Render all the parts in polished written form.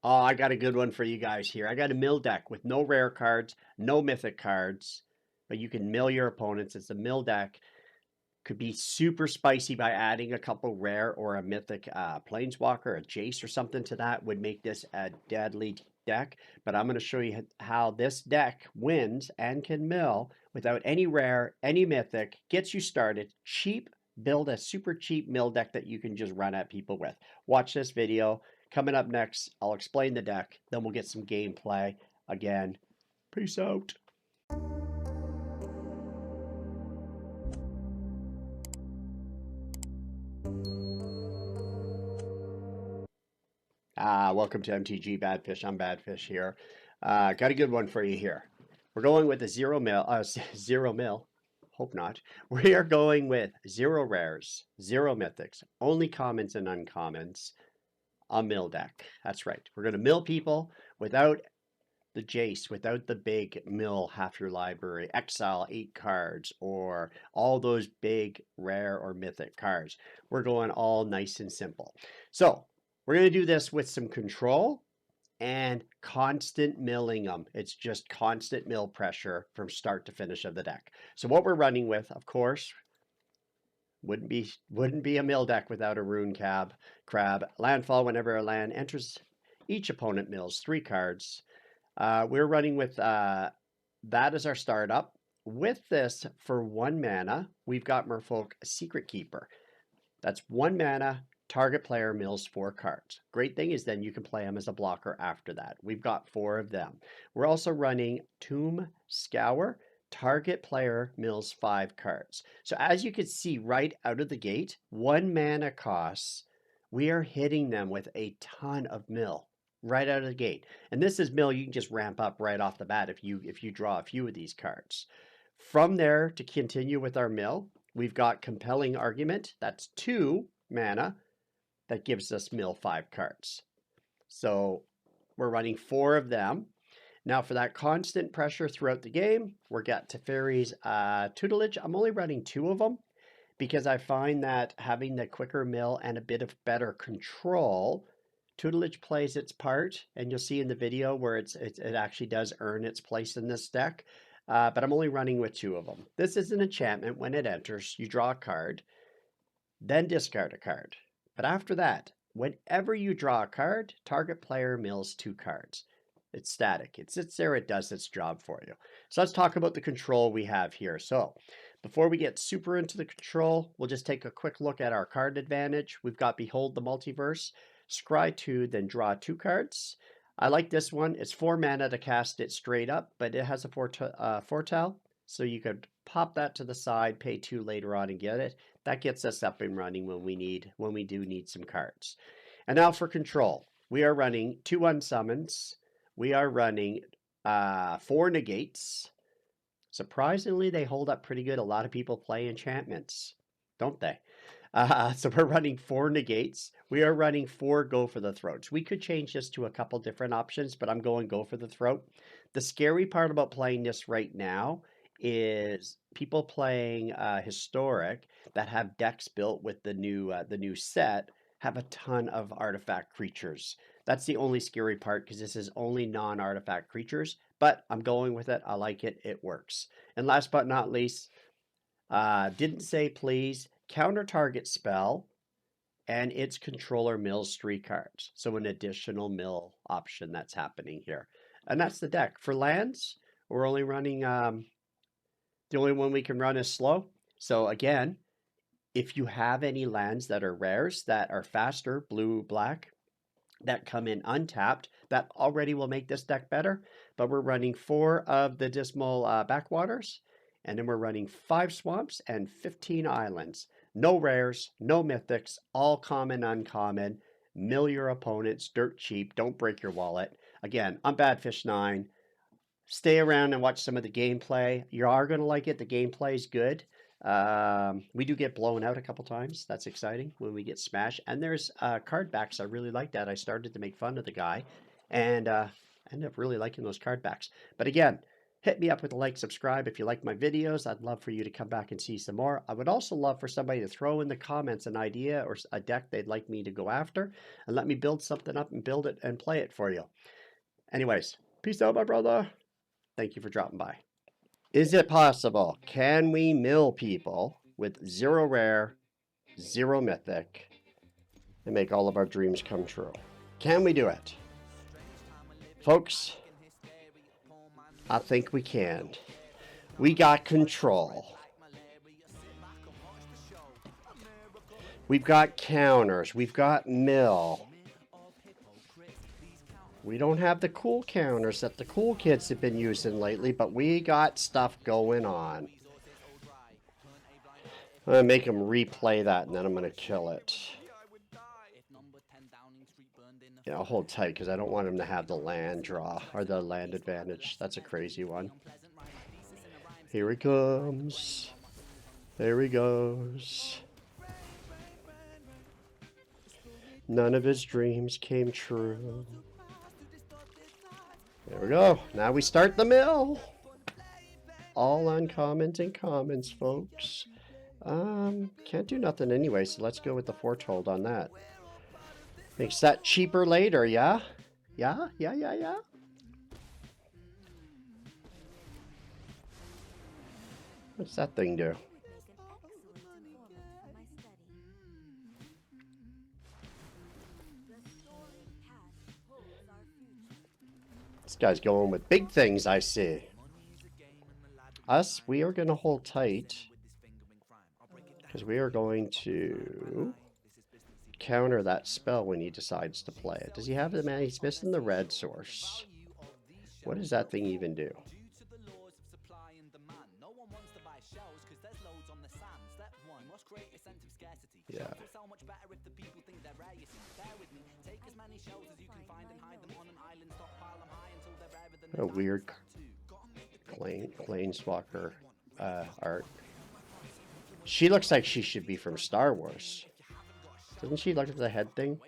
Oh, I got a good one for you guys here. I got a mill deck with no rare cards, no mythic cards, but you can mill your opponents. It's a mill deck. Could be super spicy by adding a couple rare or a mythic planeswalker, a Jace or something to that would make this a deadly deck. But I'm going to show you how this deck wins and can mill without any rare, any mythic, gets you started, cheap, build a super cheap mill deck that you can just run at people with. Watch this video. Coming up next, I'll explain the deck, then we'll get some gameplay. Again, peace out. Welcome to MTG Badfish. I'm Badfish here. Got a good one for you here. We're going with a zero mill. Zero mill. Hope not. We are going with zero rares, zero mythics, only commons and uncommons. A mill deck. That's right. We're going to mill people without the Jace, without the big mill half your library, exile 8 cards, or all those big rare or mythic cards. We're going all nice and simple. So we're going to do this with some control and constant milling them. It's just constant mill pressure from start to finish of the deck. So what we're running with, of course, wouldn't be a mill deck without a rune crab. Landfall, whenever a land enters, each opponent mills 3 cards. We're running with that as our startup. With this, for 1 mana, we've got Merfolk Secret Keeper. That's 1 mana, target player mills 4 cards. Great thing is then you can play them as a blocker after that. We've got 4 of them. We're also running Tomb Scour. Target player mills 5 cards. So as you can see right out of the gate, 1 mana costs, we are hitting them with a ton of mill right out of the gate. And this is mill you can just ramp up right off the bat if you draw a few of these cards. From there, to continue with our mill, we've got Compelling Argument. That's 2 mana. That gives us mill 5 cards. So we're running 4 of them. Now for that constant pressure throughout the game, we're got Teferi's Tutelage. I'm only running 2 of them because I find that having the quicker mill and a bit of better control, Tutelage plays its part, and you'll see in the video where it actually does earn its place in this deck. But I'm only running with 2 of them. This is an enchantment. When it enters, you draw a card, then discard a card. But after that, whenever you draw a card, target player mills 2 cards. It's static. It sits there. It does its job for you. So let's talk about the control we have here. So before we get super into the control, we'll just take a quick look at our card advantage. We've got Behold the Multiverse, scry 2, then draw 2 cards. I like this one. It's 4 mana to cast it straight up, but it has a foretell. So you could pop that to the side, pay 2 later on and get it. That gets us up and running when we do need some cards. And now for control. We are running 2 unsummons. We are running 4 negates. Surprisingly, they hold up pretty good. A lot of people play enchantments, don't they? So we're running 4 negates. We are running 4 Go for the Throats. We could change this to a couple different options, but I'm going Go for the Throat. The scary part about playing this right now is people playing Historic that have decks built with the new set have a ton of artifact creatures. That's the only scary part because this is only non-artifact creatures, but I'm going with it. I like it. It works. And last but not least, didn't say please, counter target spell, and its controller mills 3 cards. So an additional mill option that's happening here. And that's the deck. For lands, we're only running, the only one we can run is slow. So again, if you have any lands that are rares, that are faster, blue, black, that come in untapped, that already will make this deck better. But we're running 4 of the Dismal Backwaters, and then we're running 5 Swamps and 15 Islands. No rares, no mythics, all common, uncommon. Mill your opponents, dirt cheap, don't break your wallet. Again, I'm Badfish9. Stay around and watch some of the gameplay. You are going to like it. The gameplay is good. We do get blown out a couple times. That's exciting when we get smashed. And there's card backs. I really like that. I started to make fun of the guy and ended up really liking those card backs. But again, Hit me up with a like, subscribe if you like my videos. I'd love for you to come back and see some more. I would also love for somebody to throw in the comments an idea or a deck they'd like me to go after, and let me build something up and build it and play it for you. Anyways, peace out, my brother. Thank you for dropping by. Is it possible? Can we mill people with 0 rare, 0 mythic, and make all of our dreams come true? Can we do it? Folks, I think we can. We got control. We've got counters. We've got mill. We don't have the cool counters that the cool kids have been using lately, but we got stuff going on. I'm going to make them replay that, and then I'm going to kill it. Yeah, I'll hold tight, because I don't want him to have the land draw, or the land advantage. That's a crazy one. Here he comes. There he goes. None of his dreams came true. There we go. Now we start the mill. All uncommons and commons, folks. Can't do nothing anyway, so let's go with the foretold on that. Makes that cheaper later, yeah? Yeah? What's that thing do? This guy's going with big things, I see. Us, we are going to hold tight, because we are going to counter that spell when he decides to play it. Does he have it, man? He's missing the red source. What does that thing even do? Yeah. A weird Planeswalker art. She looks like she should be from Star Wars. Doesn't she look at the head thing?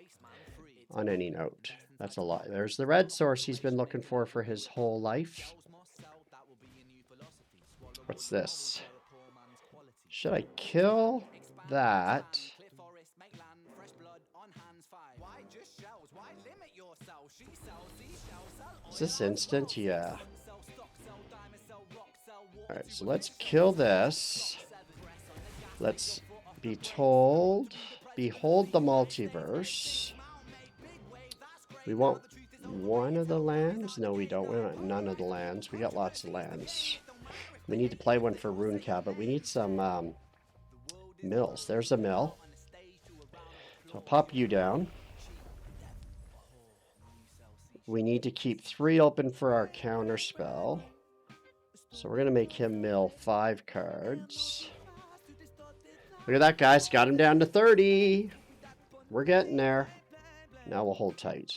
On any note. That's a lot. There's the red source he's been looking for his whole life. What's this? Should I kill that? Is this instant? Yeah. Alright, so let's kill this. Let's be told. Behold the multiverse. We want one of the lands? No, we don't. We want none of the lands. We got lots of lands. We need to play one for Rune Cab, but we need some mills. There's a mill. So I'll pop you down. We need to keep 3 open for our counter spell. So we're going to make him mill 5 cards. Look at that, guys. Got him down to 30. We're getting there. Now we'll hold tight.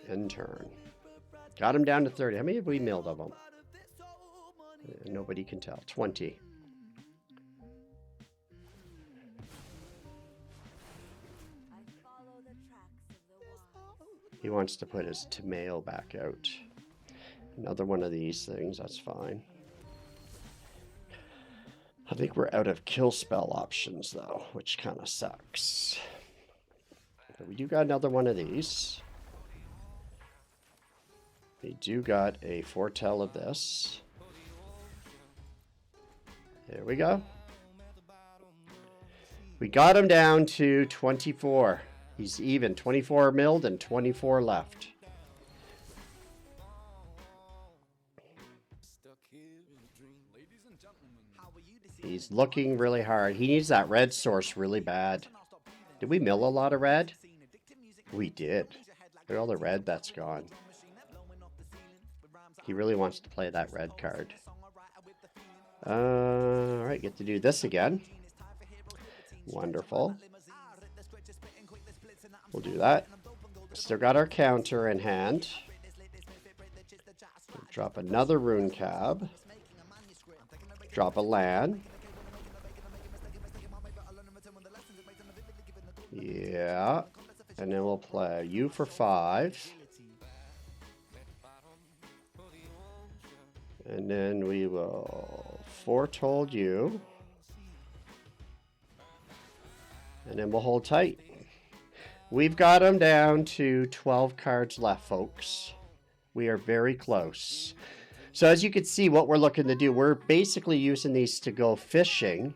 End turn. Got him down to 30. How many have we milled of them? Nobody can tell. 20. He wants to put his Tamayo back out. Another one of these things. That's fine. I think we're out of kill spell options, though, which kind of sucks. But we do got another one of these. We do got a foretell of this. There we go. We got him down to 24. He's even. 24 milled and 24 left. He's looking really hard. He needs that red source really bad. Did we mill a lot of red? We did. Look at all the red that's gone. He really wants to play that red card. Alright, get to do this again. Wonderful. We'll do that. Still got our counter in hand. Drop another Rune Cab. Drop a land. Yeah. And then we'll play you for 5. And then we will foretold you. And then we'll hold tight. We've got them down to 12 cards left, folks. We are very close. So as you can see, what we're looking to do, we're basically using these to go fishing.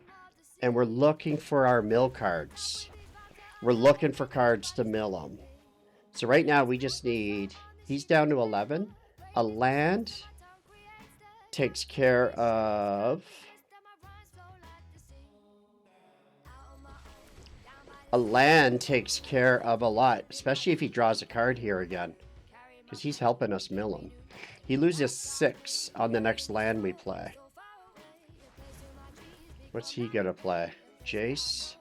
And we're looking for our mill cards. We're looking for cards to mill them. So right now we just need, he's down to 11. A land takes care of a lot, especially if he draws a card here again, because he's helping us mill him. He loses 6 on the next land we play. What's he gonna play? Jace.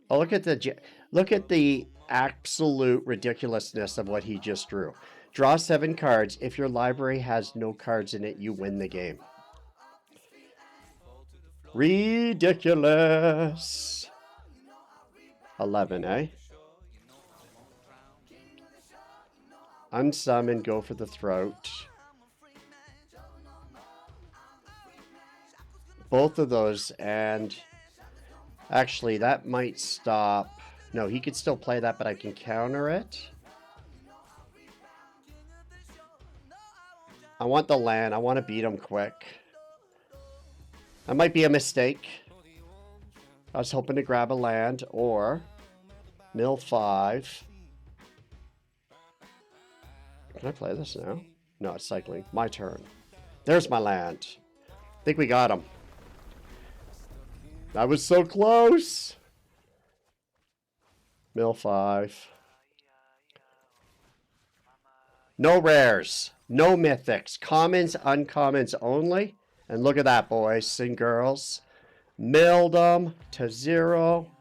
Oh, look at the absolute ridiculousness of what he just drew. Draw 7 cards. If your library has no cards in it, you win the game. Ridiculous. 11, eh? Unsummon, go for the throat. Both of those, and actually that might stop. No, he could still play that, but I can counter it. I want the land. I want to beat him quick. That might be a mistake. I was hoping to grab a land or mill 5. Can I play this now? No, it's cycling. My turn. There's my land. I think we got him. That was so close. Mill 5. No rares. No mythics. Commons, uncommons only. And look at that, boys and girls. Milled them to 0.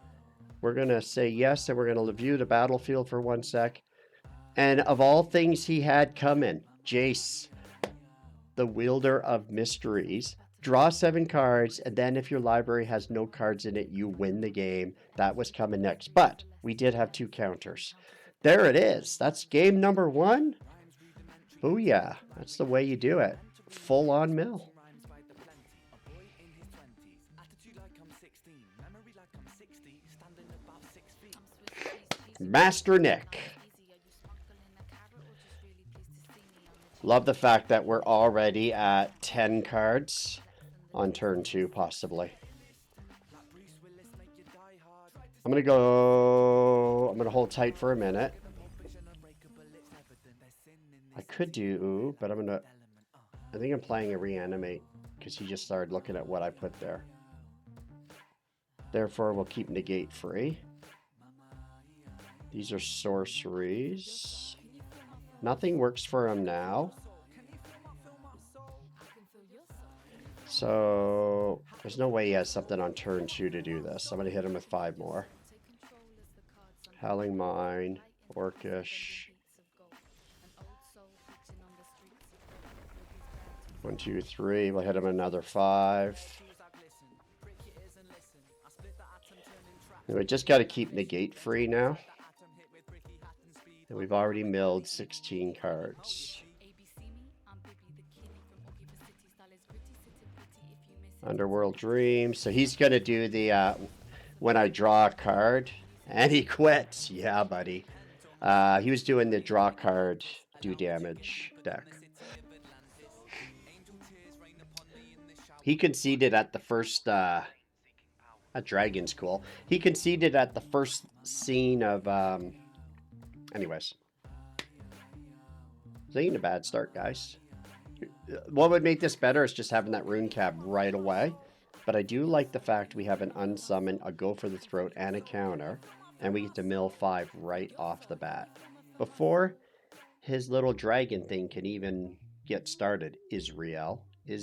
We're going to say yes, and we're going to view the battlefield for 1 sec. And of all things he had coming, Jace, the wielder of mysteries. Draw 7 cards, and then if your library has no cards in it, you win the game. That was coming next. But we did have 2 counters. There it is. That's game number 1. Booyah. That's the way you do it. Full on mill. Master Nick. Love the fact that we're already at 10 cards on turn 2, possibly. I'm going to hold tight for a minute. I could do, but I think I'm playing a reanimate because he just started looking at what I put there. Therefore, we'll keep negate free. These are sorceries. Nothing works for him now. So there's no way he has something on turn 2 to do this. I'm going to hit him with 5 more. Howling Mine, Orcish. 1, 2, 3. We'll hit him another 5. We just got to keep negate free now. And we've already milled 16 cards. Underworld Dream. So he's going to do the when I draw a card. And he quits. Yeah, buddy. He was doing the draw card, do damage deck. He conceded at the first... that dragon's cool. He conceded at the first scene of... anyways. This ain't a bad start, guys. What would make this better is just having that rune cab right away. But I do like the fact we have an unsummon, a go for the throat, and a counter. And we get to mill 5 right off the bat. Before his little dragon thing can even get started. Israel. He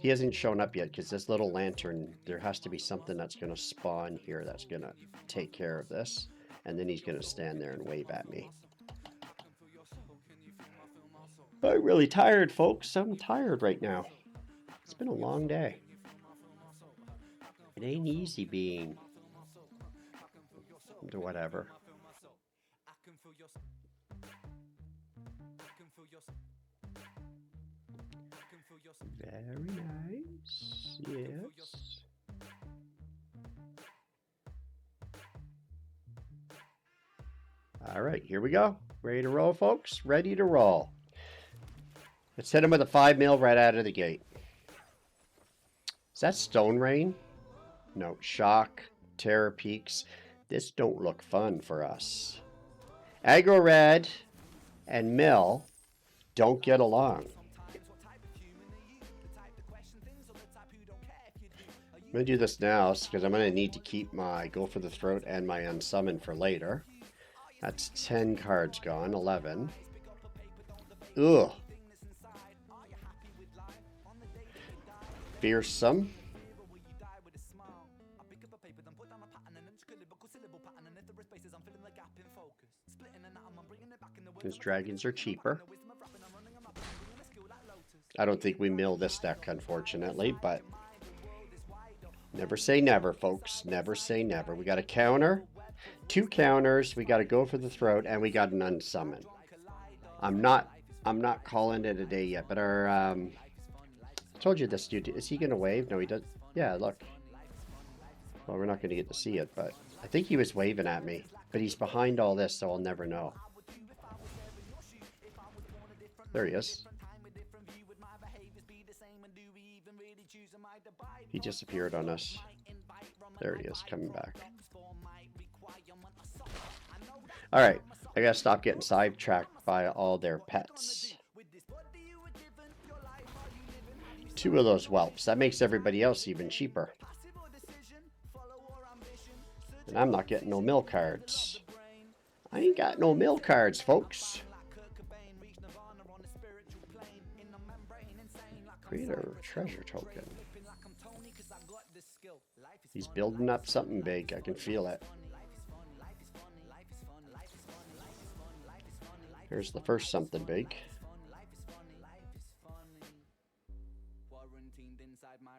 hasn't shown up yet because this little lantern, there has to be something that's going to spawn here that's going to take care of this. And then he's going to stand there and wave at me. I'm really tired, folks. I'm tired right now. It's been a long day. It ain't easy being whatever. Very nice. Yes. All right, here we go. Ready to roll, folks? Ready to roll. Let's hit him with a 5 mil right out of the gate. Is that Stone Rain? No. Shock, Terror Peaks. This don't look fun for us. Aggro Red and Mill don't get along. I'm going to do this now because I'm going to need to keep my Go for the Throat and my Unsummon for later. That's 10 cards gone. 11. Ugh. Fearsome. His dragons are cheaper. I don't think we mill this deck, unfortunately, but never say never, folks. Never say never. We got a counter, 2 counters, we got to Go for the Throat, and we got an Unsummon. I'm not calling it a day yet, but our I told you this dude, is he gonna wave? No, he does. Yeah, look. Well, we're not gonna get to see it, but I think he was waving at me, but he's behind all this, so I'll never know. There he is. He disappeared on us. There he is, coming back. Alright, I gotta stop getting sidetracked by all their pets. 2 of those whelps. That makes everybody else even cheaper. And I'm not getting no mill cards. I ain't got no mill cards, folks. Create a treasure token. He's building up something big. I can feel it. Here's the first something big.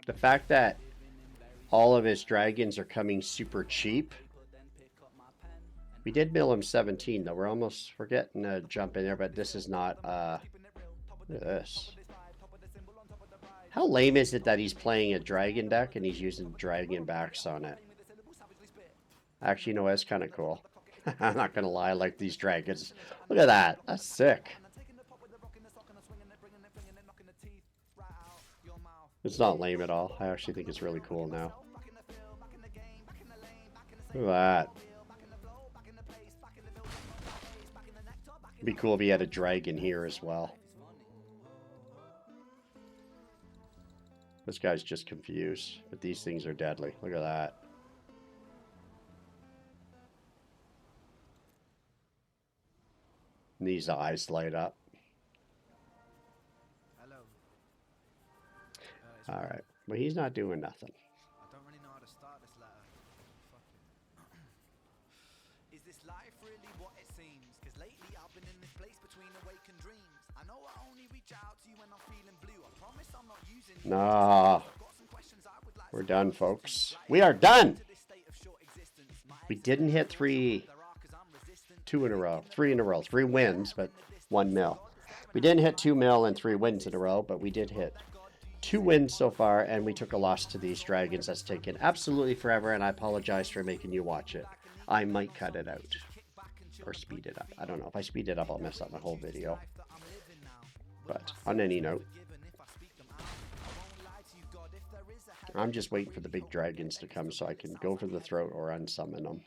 The fact that all of his dragons are coming super cheap. We did mill him 17 though. We're getting a jump in there, but this is not look at this. How lame is it that he's playing a dragon deck and he's using dragon backs on it? Actually, no, that's kind of cool. I'm not gonna lie, I like these dragons. Look at that. That's sick. It's not lame at all. I actually think it's really cool now. Look at that. It'd be cool if he had a dragon here as well. This guy's just confused, but these things are deadly. Look at that. And these eyes light up. All right. Well, he's not doing nothing. I don't really know how to start this letter. Fuck it. Is this life really what it seems? Because lately I've been in this place between awakened dreams. I know I only reach out to you when I'm feeling blue. I promise I'm not using you. Nah. We're done, folks. We are done. We didn't hit 3 in a row. 3 in a row. 3 wins, but 1 mil. We didn't hit 2 mil and 3 wins in a row, but we did hit 2 wins so far, and we took a loss to these dragons. That's taken absolutely forever, and I apologize for making you watch it. I might cut it out or speed it up. I don't know. If I speed it up, I'll mess up my whole video. But on any note, I'm just waiting for the big dragons to come so I can Go for the Throat or unsummon them.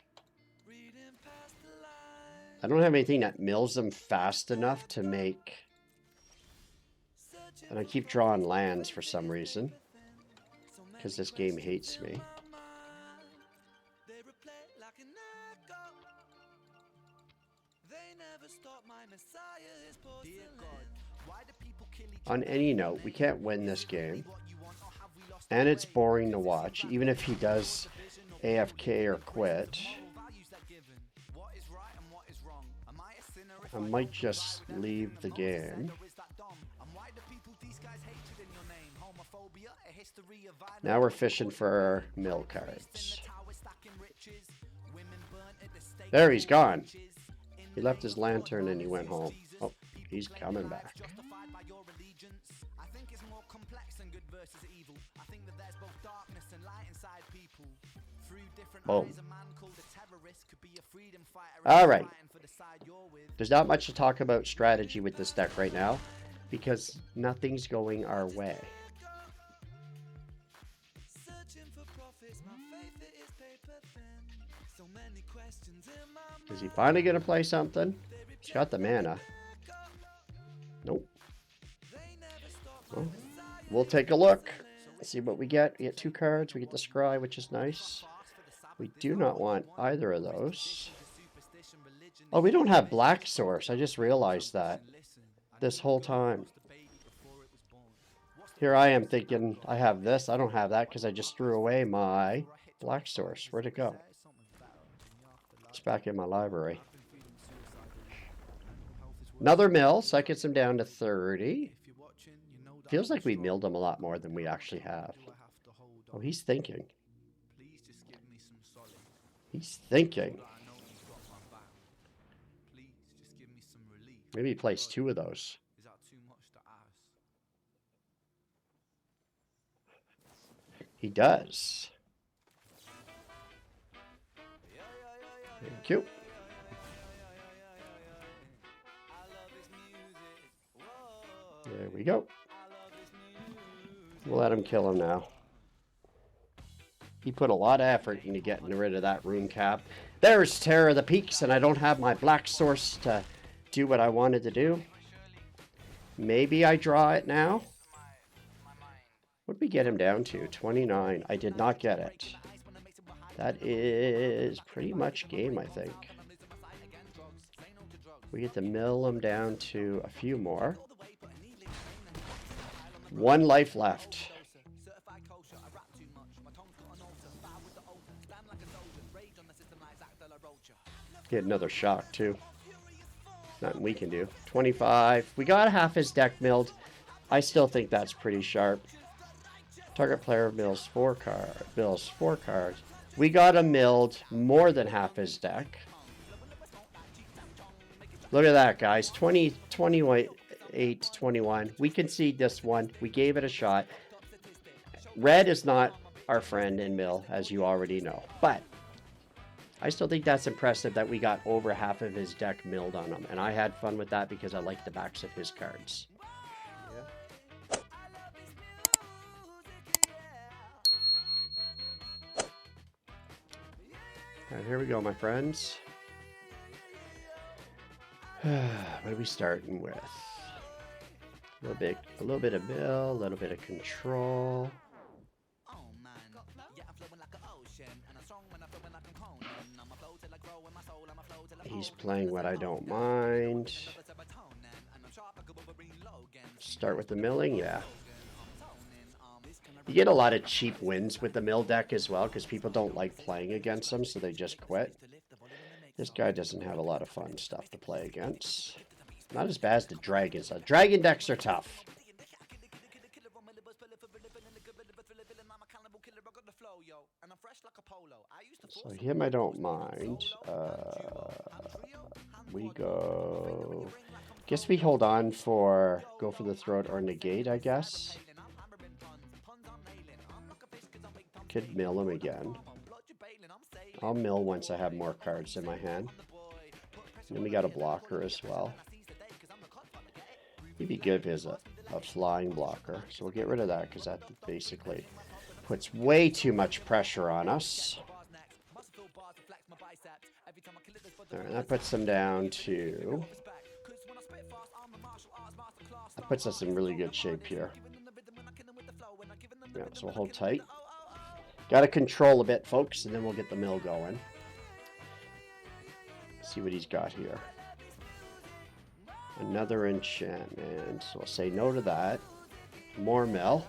I don't have anything that mills them fast enough to make... And I keep drawing lands for some reason. Because this game hates me. On any note, we can't win this game. And it's boring to watch, even if he does AFK or quit. I might just leave the game. Now we're fishing for mill cards. There, he's gone. He left his lantern and he went home. Oh, he's coming back. I think it's more complex than good versus evil. I think that there's both darkness and light inside people. Through different eyes, a man called a terrorist could be a freedom fighter. All right. There's not much to talk about strategy with this deck right now because nothing's going our way. Is he finally going to play something? He's got the mana. Nope. Well, we'll take a look. See what we get. We get 2 cards. We get the Scry, which is nice. We do not want either of those. Oh, we don't have Black Source. I just realized that this whole time. Here I am thinking I have this. I don't have that because I just threw away my Black Source. Where'd it go? It's back in my library. Another mill, so that gets him down to 30. Feels like we milled him a lot more than we actually have. Oh, he's thinking. He's thinking. Maybe he plays 2 of those. He does. Thank you. There we go. We'll let him kill him now. He put a lot of effort into getting rid of that rune cap. There's Terror of the Peaks, and I don't have my Black Source to do what I wanted to do. Maybe I draw it now. What did we get him down to? 29. I did not get it. That is pretty much game, I think. We get to mill him down to a few more. 1 life left. Get another shock, too. Nothing we can do. 25. We got half his deck milled. I still think that's pretty sharp. Target player mills 4 cards. We got him milled more than half his deck. Look at that, guys. 20, 28, 21. We concede this one. We gave it a shot. Red is not our friend in mill, as you already know. But I still think that's impressive that we got over half of his deck milled on him. And I had fun with that because I like the backs of his cards. All right, here we go, my friends. What are we starting with? A little bit of mill, a little bit of control. He's playing what I don't mind. Start with the milling, yeah. You get a lot of cheap wins with the mill deck as well because people don't like playing against them, so they just quit. This guy doesn't have a lot of fun stuff to play against. Not as bad as the dragons. Dragon decks are tough. So him I don't mind. We go... Guess we hold on for go for the throat or negate, I guess. Could mill him again. I'll mill once I have more cards in my hand. And then we got a blocker as well. He'd be good as a flying blocker. So we'll get rid of that because that basically puts way too much pressure on us. Alright, that puts them down to... That puts us in really good shape here. Yeah, so we'll hold tight. Got to control a bit, folks, and then we'll get the mill going. See what he's got here. Another enchantment. So we'll say no to that. More mill.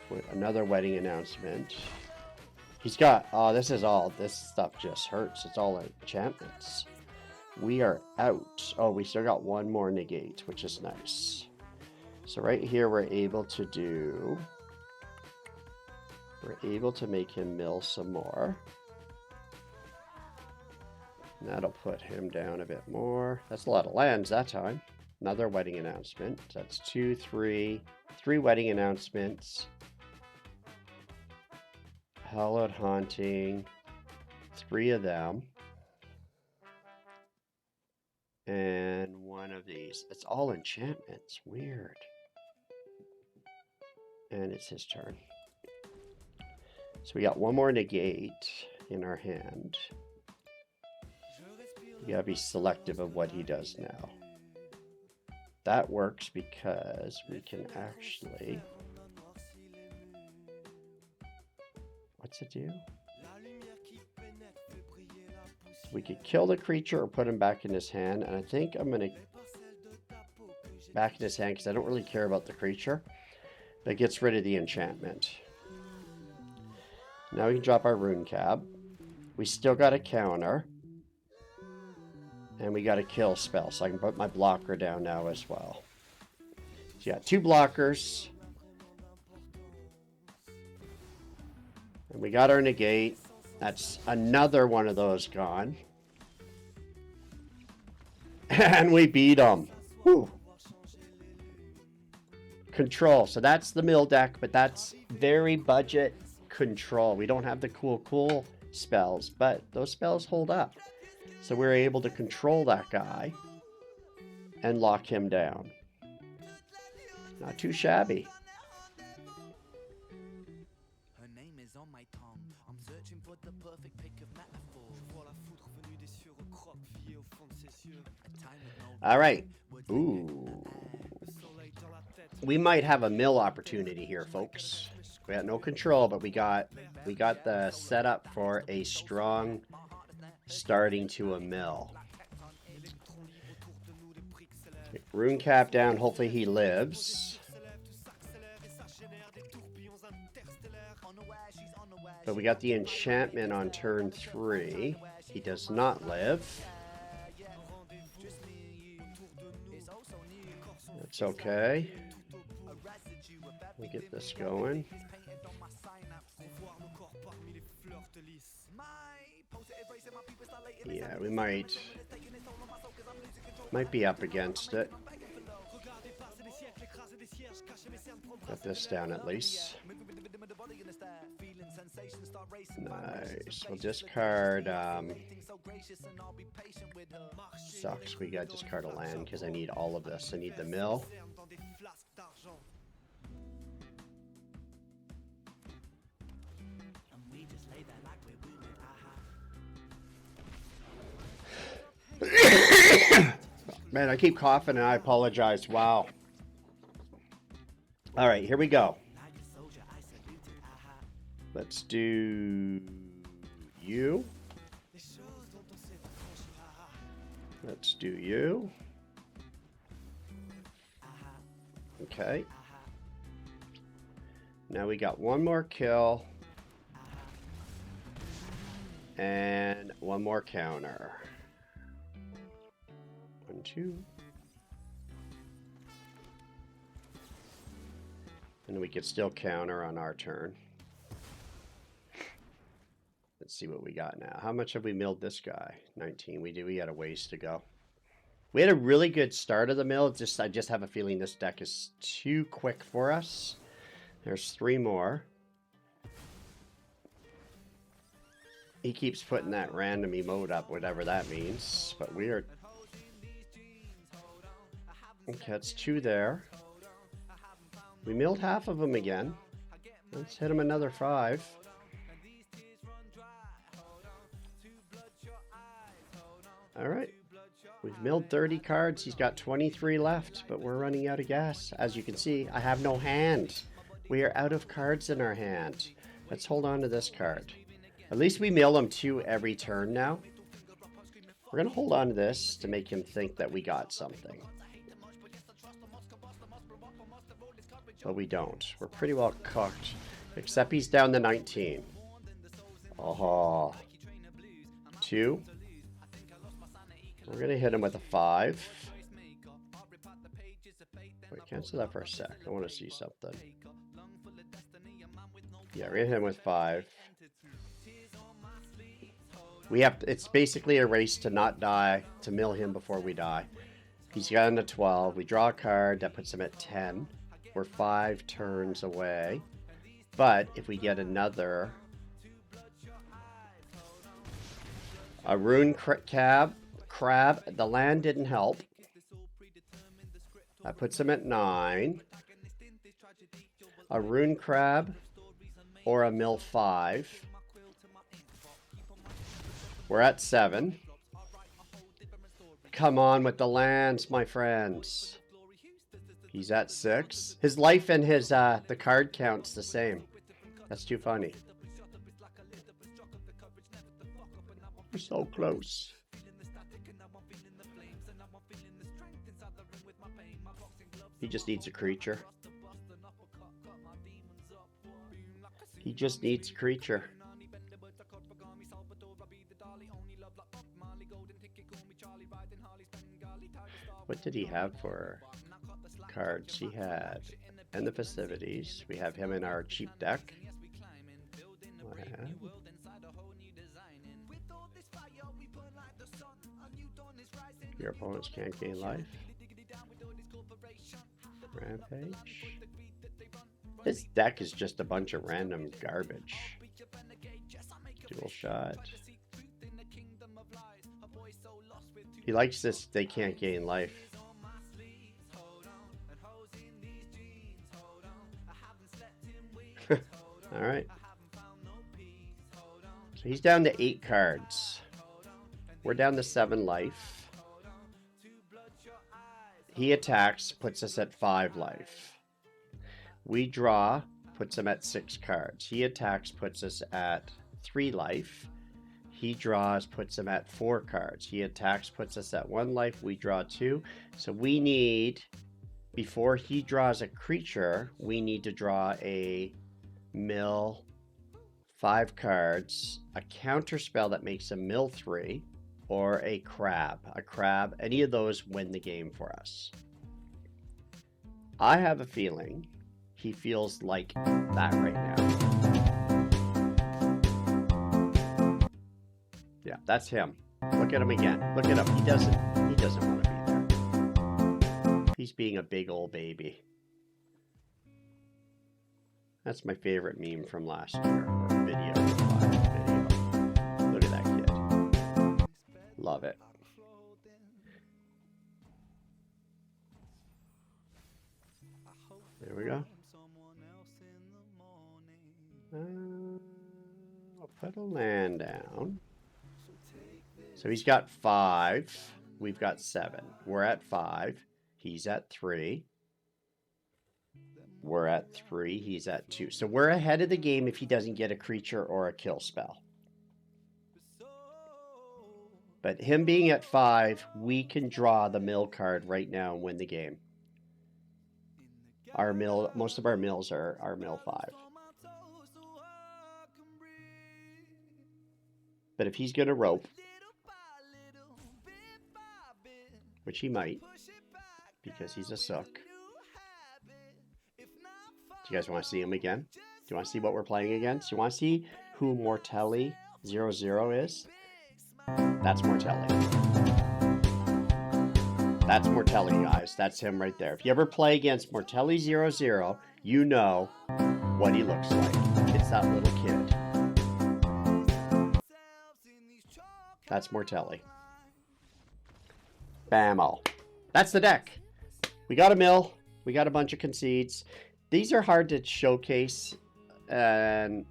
With another wedding announcement. He's got... Oh, this stuff just hurts. It's all enchantments. We are out. Oh, we still got one more negate, which is nice. So right here, we're able to do... We're able to make him mill some more. That'll put him down a bit more. That's a lot of lands that time. Another wedding announcement. So that's 2, 3. 3 wedding announcements. Hallowed Haunting. 3 of them. And 1 of these. It's all enchantments. Weird. And it's his turn. So we got 1 more negate in our hand. We gotta be selective of what he does now. That works because we can actually... What's it do? We could kill the creature or put him back in his hand. And I think I'm going to back in his hand because I don't really care about the creature. That gets rid of the enchantment. Now we can drop our rune cab. We still got a counter. And we got a kill spell. So I can put my blocker down now as well. So yeah, 2 blockers. And we got our negate. That's another one of those gone. And we beat them. Whew. Control. So that's the mill deck, but that's very budget control. We don't have the cool spells, but those spells hold up. So we're able to control that guy and lock him down. Not too shabby. All right. Ooh. We might have a mill opportunity here, folks. We got no control, but we got the setup for a strong starting to a mill. Rune cap down. Hopefully he lives. But we got the enchantment on turn 3. He does not live. That's okay. We'll get this going. Yeah, we might be up against it. Put this down at least. Nice. We'll discard. Sucks. We got to discard a land because I need all of this. I need the mill. Man, I keep coughing and I apologize. Wow. All right, here we go. Let's do you. Let's do you. Okay. Now we got 1 more kill. And 1 more counter. 1, 2. And we could still counter on our turn. Let's see what we got now. How much have we milled this guy? 19. We got a ways to go. We had a really good start of the mill. I just have a feeling this deck is too quick for us. There's 3 more. He keeps putting that random emote up, whatever that means. But we are... Okay, that's 2 there. We milled half of them again. Let's hit him another 5. All right. We've milled 30 cards. He's got 23 left, but we're running out of gas. As you can see, I have no hand. We are out of cards in our hand. Let's hold on to this card. At least we mill him 2 every turn now. We're going to hold on to this to make him think that we got something. But we don't. We're pretty well cooked. Except he's down to 19. Oh. 2. We're going to hit him with a 5. Wait, cancel that for a sec. I want to see something. Yeah, we're going to hit him with 5. We have to, it's basically a race to not die, to mill him before we die. He's gotten to 12. We draw a card that puts him at 10. We're 5 turns away. But if we get another rune crab, the land didn't help. That puts him at 9. A rune crab or a mill 5. We're at 7. Come on with the lands, my friends. He's at 6. His life and his the card count's the same. That's too funny. We're so close. He just needs a creature. He just needs a creature. What did he have for cards? He had and the festivities. We have him in our cheap deck. Your opponents can't gain life. Rampage. His deck is just a bunch of random garbage. Dual shot. He likes this, they can't gain life. Alright. So he's down to 8 cards. We're down to 7 life. He attacks, puts us at 5 life. We draw, puts him at 6 cards. He attacks, puts us at 3 life. He draws, puts him at 4 cards. He attacks, puts us at 1 life. We draw 2. So we need, before he draws a creature, we need to draw a mill 5 cards, a counter spell that makes a mill 3, or a crab. A crab, any of those win the game for us. I have a feeling he feels like that right now. Yeah, that's him. Look at him again. Look at him. He doesn't want to be there. He's being a big old baby. That's my favorite meme from last year, or video. Look at that kid. Love it. There we go. I'll put a land down. So he's got 5. We've got 7. We're at 5. He's at 3. We're at 3. He's at 2. So we're ahead of the game if he doesn't get a creature or a kill spell. But him being at 5, we can draw the mill card right now and win the game. Our mill, most of our mills are mill 5. But if he's going to rope, which he might, because he's a suck. Do you guys want to see him again? Do you want to see what we're playing against? Do you want to see who Mortelli 00 is? That's Mortelli. That's Mortelli, guys. That's him right there. If you ever play against Mortelli 00, you know what he looks like. It's that little kid. That's Mortelli. Bammo. That's the deck. We got a mill. We got a bunch of concedes. These are hard to showcase and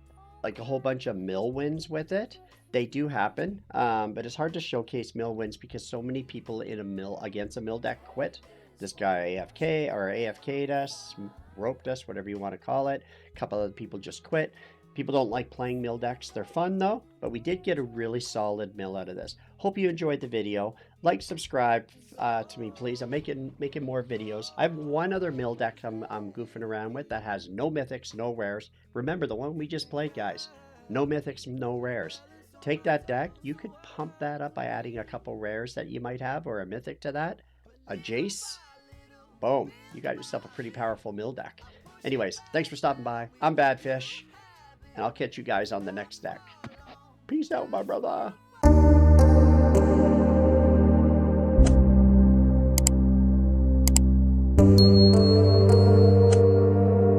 like a whole bunch of mill wins with it. They do happen, but it's hard to showcase mill wins because so many people in a mill against a mill deck quit. This guy AFK or AFK'd us, roped us, whatever you want to call it. A couple of people just quit. People don't like playing mill decks. They're fun though, but we did get a really solid mill out of this. Hope you enjoyed the video. Like, subscribe to me, please. I'm making more videos. I have one other mill deck I'm goofing around with that has no mythics, no rares. Remember the one we just played, guys. No mythics, no rares. Take that deck. You could pump that up by adding a couple rares that you might have or a mythic to that. A Jace. Boom. You got yourself a pretty powerful mill deck. Anyways, thanks for stopping by. I'm Badfish. And I'll catch you guys on the next deck. Peace out, my brother.